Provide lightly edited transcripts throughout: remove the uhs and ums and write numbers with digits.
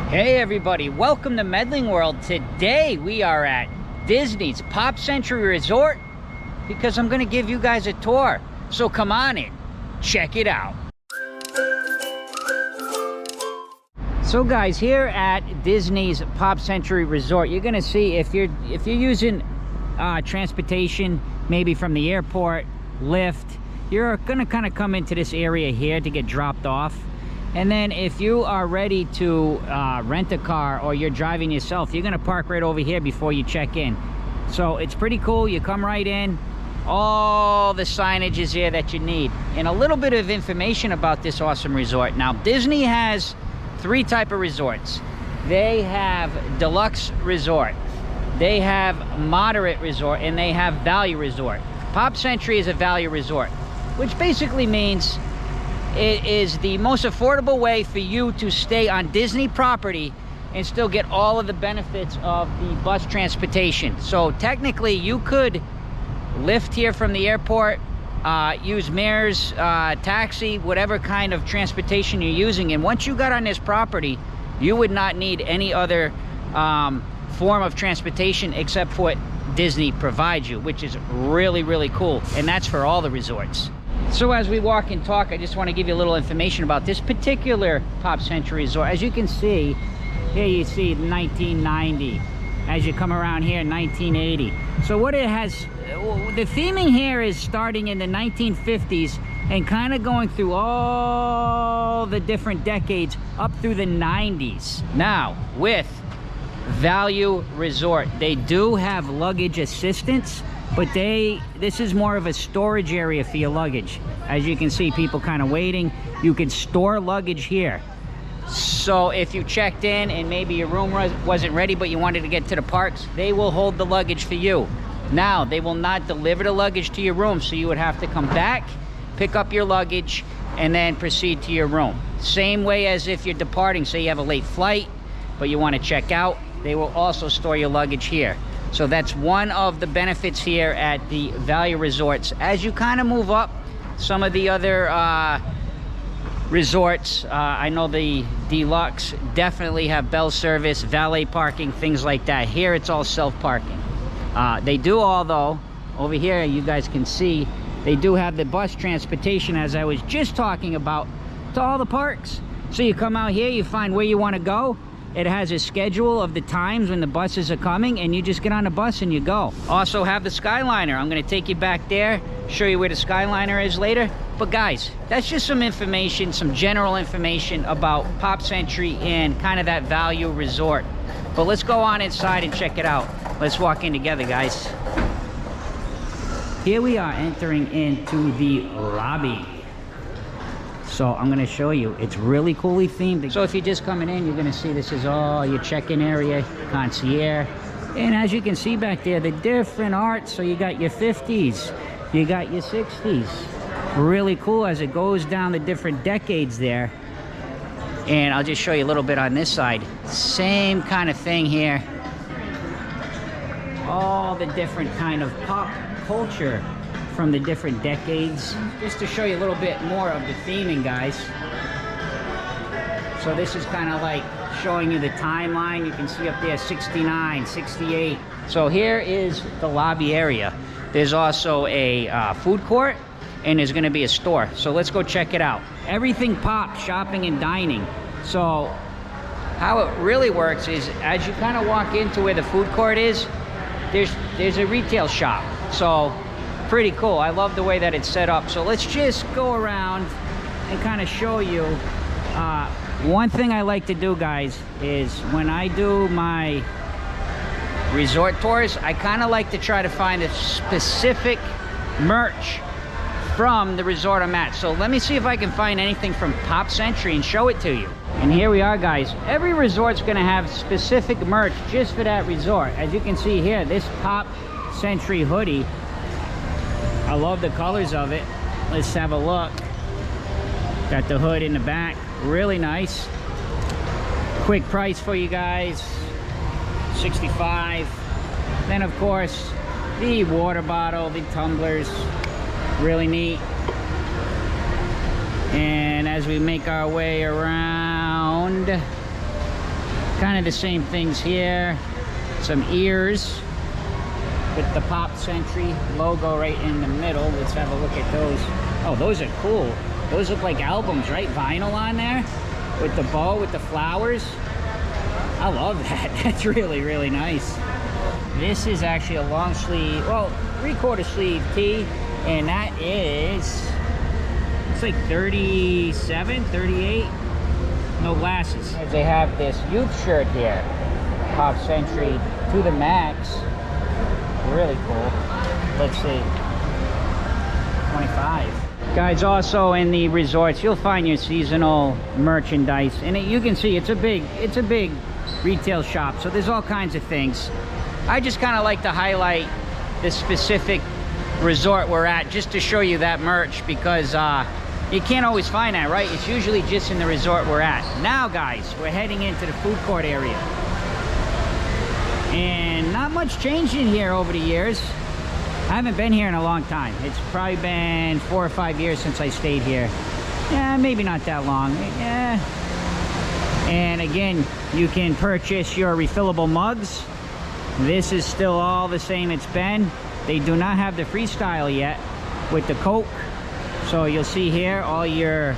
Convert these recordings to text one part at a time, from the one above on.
Hey everybody, welcome to Medling World. Today we are at Disney's Pop Century Resort because I'm going to give you guys a tour. So come on in, check it out. So guys, here at Disney's Pop Century Resort, you're going to see if you're using transportation, maybe from the airport, Lyft, you're going to kind of come into this area here to get dropped off. And then if you are ready to rent a car or you're driving yourself, you're gonna park right over here before you check in. So it's pretty cool. You come right in, all the signage is here that you need. And a little bit of information about this awesome resort. Now, Disney has three types of resorts. They have deluxe resort, they have moderate resort, and they have value resort. Pop Century is a value resort, which basically means it is the most affordable way for you to stay on Disney property and still get all of the benefits of the bus transportation. So technically you could lift here from the airport, use Mayor's taxi, whatever kind of transportation you're using, and once you got on this property you would not need any other form of transportation except what Disney provides you, which is really cool. And that's for all the resorts. So as we walk and talk, I just want to give you a little information about this particular Pop Century Resort. As you can see, here you see 1990. As you come around here, 1980. So what it has, the theming here is starting in the 1950s and kind of going through all the different decades up through the 90s. Now, with Value Resort, they do have luggage assistance, but this is more of a storage area for your luggage. As you can see, people kind of waiting. You can store luggage here. So if you checked in and maybe your room wasn't ready but you wanted to get to the parks, they will hold the luggage for you. Now, they will not deliver the luggage to your room, so you would have to come back, pick up your luggage, and then proceed to your room. Same way as if you're departing, say you have a late flight but you want to check out, they will also store your luggage here. So that's one of the benefits here at the value resorts. As you kind of move up, some of the other resorts, I know the deluxe definitely have bell service, valet parking, things like that. Here it's all self-parking. They do all, though, over here you guys can see, they do have the bus transportation, as I was just talking about, to all the parks. So you come out here, you find where you want to go. It has a schedule of the times when the buses are coming, and you just get on the bus and you go. Also have the Skyliner. I'm going to take you back there, show you where the Skyliner is later. But guys, that's just some information, some general information about Pop Century and kind of that value resort. But let's go on inside and check it out. Let's walk in together, guys. Here we are entering into the lobby. So I'm going to show you, it's really coolly themed. So if you're just coming in, you're going to see this is all your check-in area, concierge. And as you can see back there, the different art. So you got your 50s, you got your 60s. Really cool as it goes down the different decades there. And I'll just show you a little bit on this side. Same kind of thing here. All the different kind of pop culture from the different decades, just to show you a little bit more of the theming, guys. So this is kind of like showing you the timeline. You can see up there 69, 68. So here is the lobby area. There's also a food court, and there's going to be a store. So let's go check it out. Everything pop, shopping and dining. So how it really works is, as you kind of walk into where the food court is, there's a retail shop. So pretty cool. I love the way that it's set up. So let's just go around and kind of show you. One thing I like to do, guys, is when I do my resort tours, I kind of like to try to find a specific merch from the resort I'm at. So let me see if I can find anything from Pop Century and show it to you. And here we are, guys. Every resort's gonna have specific merch just for that resort. As you can see here, this Pop Century hoodie, I love the colors of it. Let's have a look. Got the hood in the back, really nice. Quick price for you guys, $65. Then of course the water bottle, the tumblers, really neat. And as we make our way around, Kind of the same things here. Some ears with the Pop Century logo right in the middle. Let's have a look at those. Oh, those are cool. Those look like albums, right? Vinyl on there with the bow, with the flowers. I love that. That's really, really nice. This is actually a long sleeve, well, 3/4 sleeve tee, and that is, it's like 37, 38. No glasses. They have this youth shirt here, Pop Century to the max. Really cool. Let's see, 25. Guys, also in the resorts, you'll find your seasonal merchandise, and you can see it's a big retail shop. So there's all kinds of things. I just kind of like to highlight the specific resort we're at, just to show you that merch, because you can't always find that, right? It's usually just in the resort we're at. Now, guys, we're heading into the food court area. And not much changed in here over the years. I haven't been here in a long time. It's probably been 4 or 5 years since I stayed here. Yeah, maybe not that long. Yeah. And again, you can purchase your refillable mugs. This is still all the same it's been. They do not have the freestyle yet with the Coke. So you'll see here all your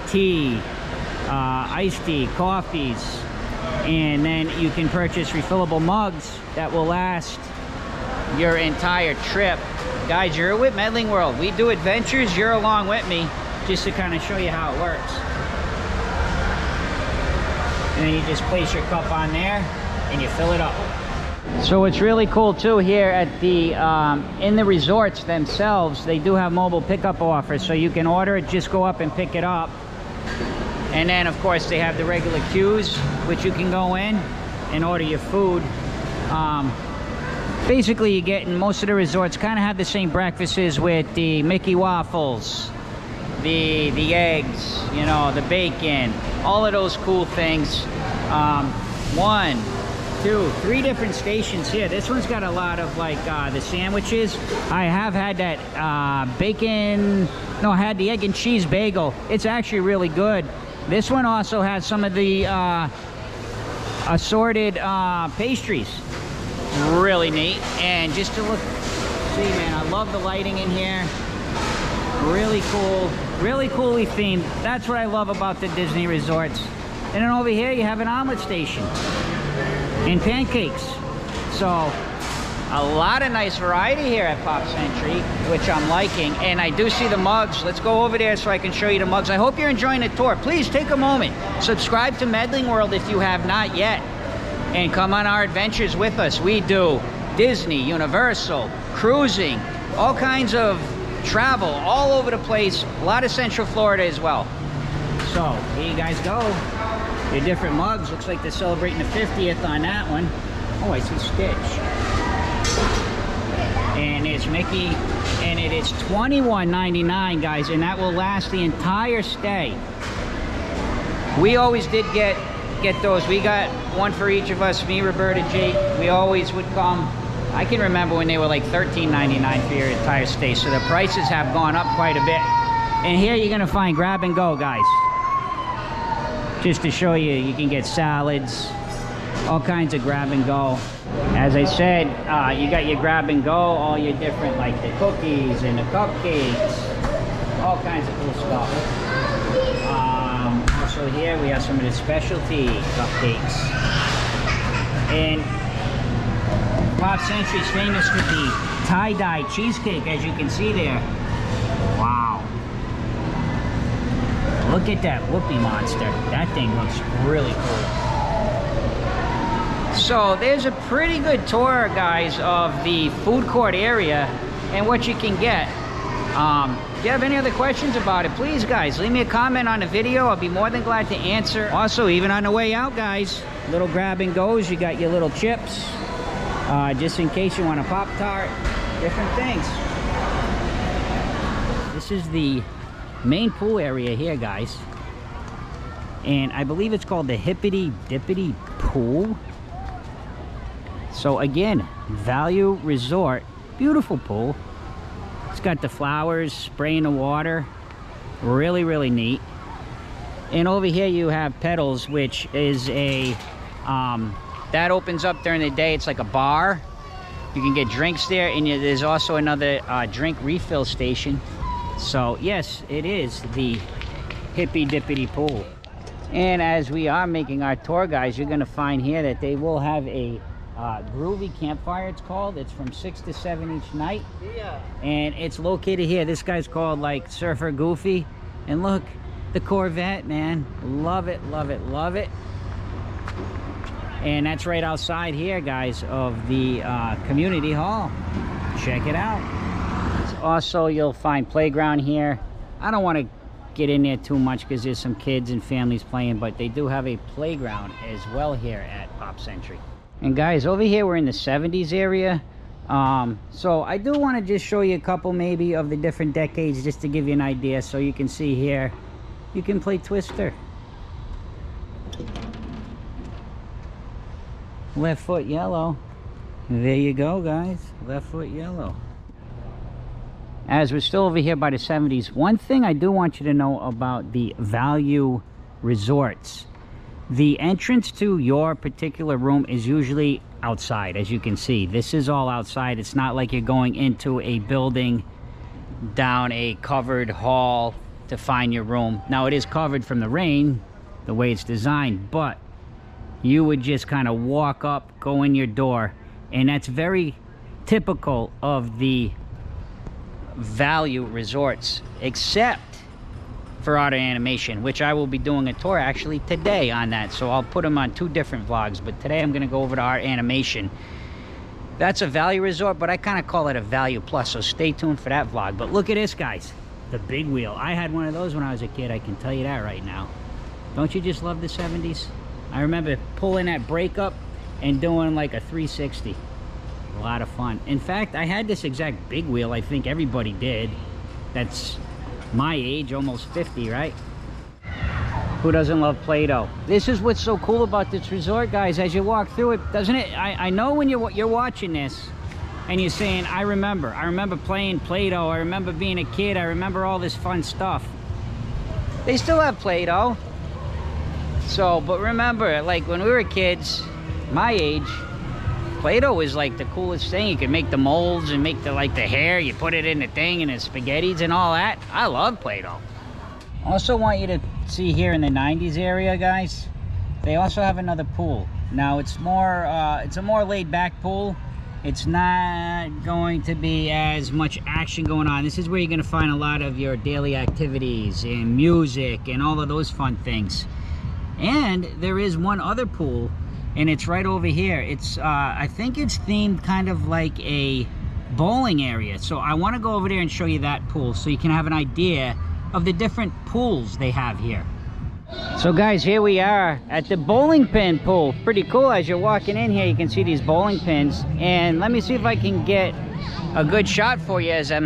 tea, iced tea, coffees, and then you can purchase refillable mugs that will last your entire trip. Guys, you're with Medling World. We do adventures, you're along with me, just to kind of show you how it works. And then you just place your cup on there and you fill it up. So what's really cool too here at the in the resorts themselves, they do have mobile pickup offers, so you can order it, just go up and pick it up. And then of course they have the regular queues, which you can go in and order your food. Basically, you get in most of the resorts kind of have the same breakfasts with the Mickey waffles, the eggs, you know, the bacon, all of those cool things. 1, 2, 3 different stations here. This one's got a lot of like the sandwiches. I have had that bacon, no, I had the egg and cheese bagel. It's actually really good. This one also has some of the assorted pastries. Really neat. And just to look, see, man, I love the lighting in here. Really cool, really coolly themed. That's what I love about the Disney resorts. And then over here you have an omelet station and pancakes. So a lot of nice variety here at Pop Century, which I'm liking. And I do see the mugs. Let's go over there so I can show you the mugs. I hope you're enjoying the tour. Please take a moment, subscribe to Medling World if you have not yet, and come on our adventures with us. We do Disney, Universal, cruising, all kinds of travel all over the place. A lot of Central Florida as well. So here you guys go. Your different mugs. Looks like they're celebrating the 50th on that one. Oh, I see Stitch. And it's Mickey, and it is $21.99, guys, and that will last the entire stay. We always did get those. We got one for each of us, me, Roberta, Jake. We always would come. I can remember when they were like $13.99 for your entire stay, so the prices have gone up quite a bit. And here you're gonna find grab and go, guys. Just to show you, you can get salads, all kinds of grab and go. As I said, you got your grab and go, all your different, like the cookies and the cupcakes, all kinds of cool stuff. Also here we have some of the specialty cupcakes. And Pop Century is famous with the tie-dye cheesecake, as you can see there. Wow. Look at that whoopee monster. That thing looks really cool. So there's a pretty good tour, guys, of the food court area and what you can get. If you have any other questions about it, please, guys, leave me a comment on the video. I'll be more than glad to answer. Also, even on the way out, guys, little grab and goes. You got your little chips, just in case you want a Pop-Tart, different things. This is the main pool area here, guys, and I believe it's called the Hippity Dippity Pool. So again, value resort, beautiful pool. It's got the flowers spraying the water, really, really neat. And over here you have Petals, which is a That opens up during the day. It's like a bar. You can get drinks there, and there's also another drink refill station. So yes, it is the hippy dippity pool. And as we are making our tour, guys, you're going to find here that they will have a groovy campfire, it's called. It's from 6 to 7 each night. Yeah. And it's located here. This guy's called like Surfer Goofy. And look, the Corvette, man. Love it, love it, love it. And that's right outside here, guys, of the community hall. Check it out. Also, you'll find playground here. I don't want to get in there too much because there's some kids and families playing, but they do have a playground as well here at Pop Century. And guys, over here we're in the 70s area. So I do want to just show you a couple maybe of the different decades just to give you an idea. So you can see here, you can play Twister. Left foot yellow. There you go, guys. Left foot yellow. As we're still over here by the 70s, one thing I do want you to know about the value resorts. The entrance to your particular room is usually outside. As you can see, this is all outside. It's not like you're going into a building down a covered hall to find your room. Now, it is covered from the rain, the way it's designed, but you would just kind of walk up, go in your door, and that's very typical of the value resorts, except for art and animation, which I will be doing a tour actually today on that. So I'll put them on 2 different vlogs, but today I'm going to go over to art animation. That's a value resort, but I kind of call it a value plus, so stay tuned for that vlog. But look at this, guys, the big wheel. I had one of those when I was a kid, I can tell you that right now. Don't you just love the 70s? I remember pulling that brake up and doing like a 360. A lot of fun. In fact, I had this exact big wheel. I think everybody did. That's my age, almost 50, right? Who doesn't love Play-Doh? This is what's so cool about this resort, guys. As you walk through it, doesn't it? I know when you're watching this and you're saying, I remember playing Play-Doh. I remember being a kid. I remember all this fun stuff. They still have Play-Doh. So, but remember, like when we were kids, my age, Play-Doh was like the coolest thing. You could make the molds and make the hair. You put it in the thing and the spaghettis and all that. I love Play-Doh. Also want you to see here in the 90s area, guys, they also have another pool. Now it's more, it's a more laid back pool. It's not going to be as much action going on. This is where you're going to find a lot of your daily activities and music and all of those fun things. And there is one other pool, and it's right over here. It's I think it's themed kind of like a bowling area. So I want to go over there and show you that pool so you can have an idea of the different pools they have here. So guys, here we are at the bowling pin pool. Pretty cool. As you're walking in here, you can see these bowling pins. And let me see if I can get a good shot for you as I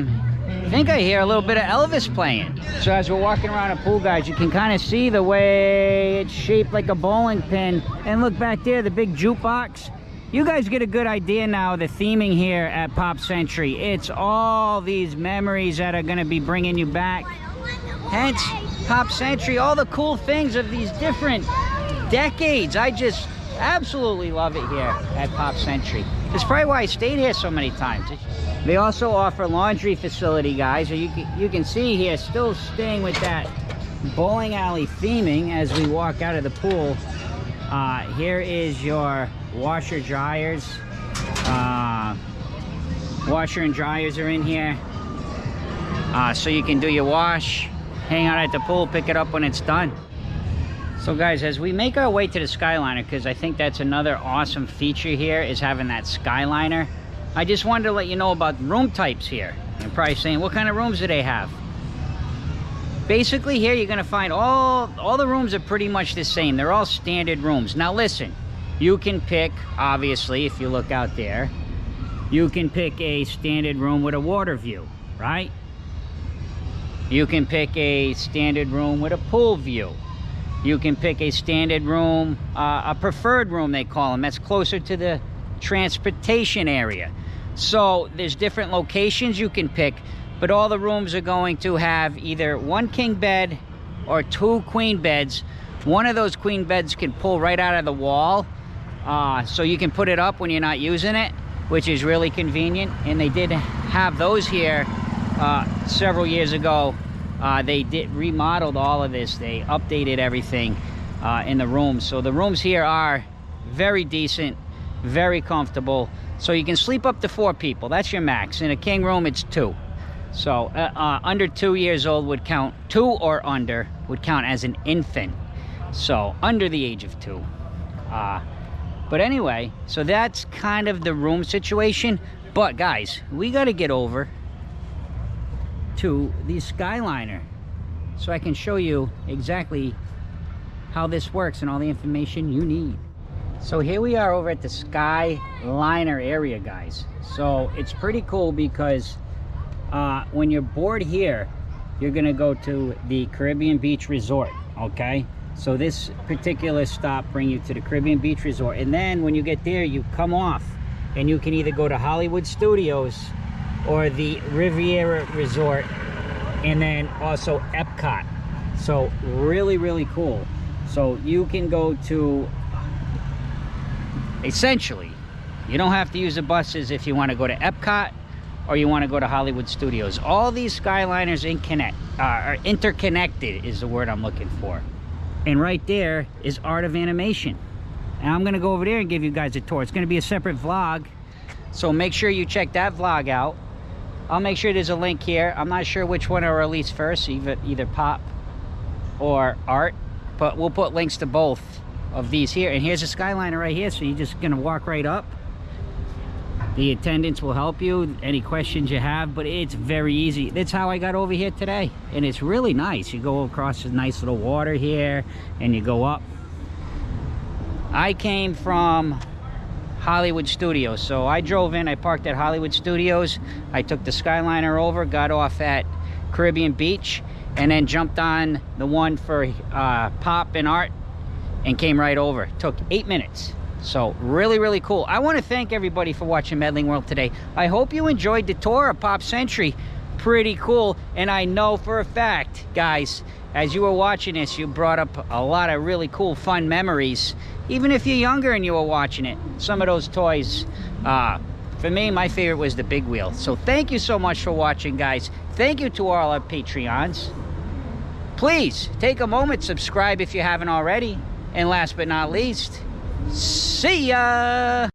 think I hear a little bit of Elvis playing. So as we're walking around a pool, guys, you can kind of see the way it's shaped like a bowling pin. And look back there, the big jukebox. You guys get a good idea now of the theming here at Pop Century. It's all these memories that are going to be bringing you back. Hence, Pop Century, all the cool things of these different decades. I just absolutely love it here at Pop Century. That's probably why I stayed here so many times. They also offer laundry facility, guys. So you can see here, still staying with that bowling alley theming as we walk out of the pool. Here is your washer dryers. Washer and dryers are in here. So you can do your wash, hang out at the pool, pick it up when it's done. So guys, as we make our way to the Skyliner, because I think that's another awesome feature here, is having that Skyliner. I just wanted to let you know about room types here. You're probably saying, what kind of rooms do they have? Basically here, you're gonna find all the rooms are pretty much the same. They're all standard rooms. Now listen, you can pick, obviously, if you look out there, you can pick a standard room with a water view, right? You can pick a standard room with a pool view. You can pick a standard room, a preferred room they call them, that's closer to the transportation area. So there's different locations you can pick, but all the rooms are going to have either 1 king bed or 2 queen beds. One of those queen beds can pull right out of the wall. so you can put it up when you're not using it, which is really convenient. And they did have those here several years ago. They remodeled all of this. They updated everything in the rooms. So the rooms here are very decent, very comfortable. So you can sleep up to 4 people. That's your max. In a king room, it's 2. So under 2 years old would count, 2 or under would count as an infant. So under the age of 2. But anyway, so that's kind of the room situation. But guys, we got to get over to the Skyliner so I can show you exactly how this works and all the information you need. So here we are over at the Skyliner area, guys. So it's pretty cool because when you're bored here, you're gonna go to the Caribbean Beach Resort, okay? So this particular stop bring you to the Caribbean Beach Resort, and then when you get there, you come off and you can either go to Hollywood Studios or the Riviera Resort, and then also Epcot. So really, really cool. So you can go to, essentially, you don't have to use the buses if you want to go to Epcot or you want to go to Hollywood Studios. All these Skyliners are interconnected is the word I'm looking for. And right there is Art of Animation. And I'm going to go over there and give you guys a tour. It's going to be a separate vlog, so make sure you check that vlog out. I'll make sure there's a link here. I'm not sure which one I'll release first, either Pop or Art, but we'll put links to both of these here. And here's a Skyliner right here, so you're just going to walk right up. The attendants will help you, any questions you have, but it's very easy. That's how I got over here today, and it's really nice. You go across this nice little water here, and you go up. I came from Hollywood Studios, so I drove in, I parked at Hollywood Studios, I took the Skyliner over, got off at Caribbean Beach, and then jumped on the one for Pop and Art, and came right over. Took 8 minutes. So really, really cool. I want to thank everybody for watching Medling World today. I hope you enjoyed the tour of Pop Century. Pretty cool. And I know for a fact, guys, as you were watching this, you brought up a lot of really cool, fun memories. Even if you're younger and you were watching it, some of those toys, for me, my favorite was the big wheel. So thank you so much for watching, guys. Thank you to all our Patreons. Please take a moment, subscribe if you haven't already. And last but not least, see ya!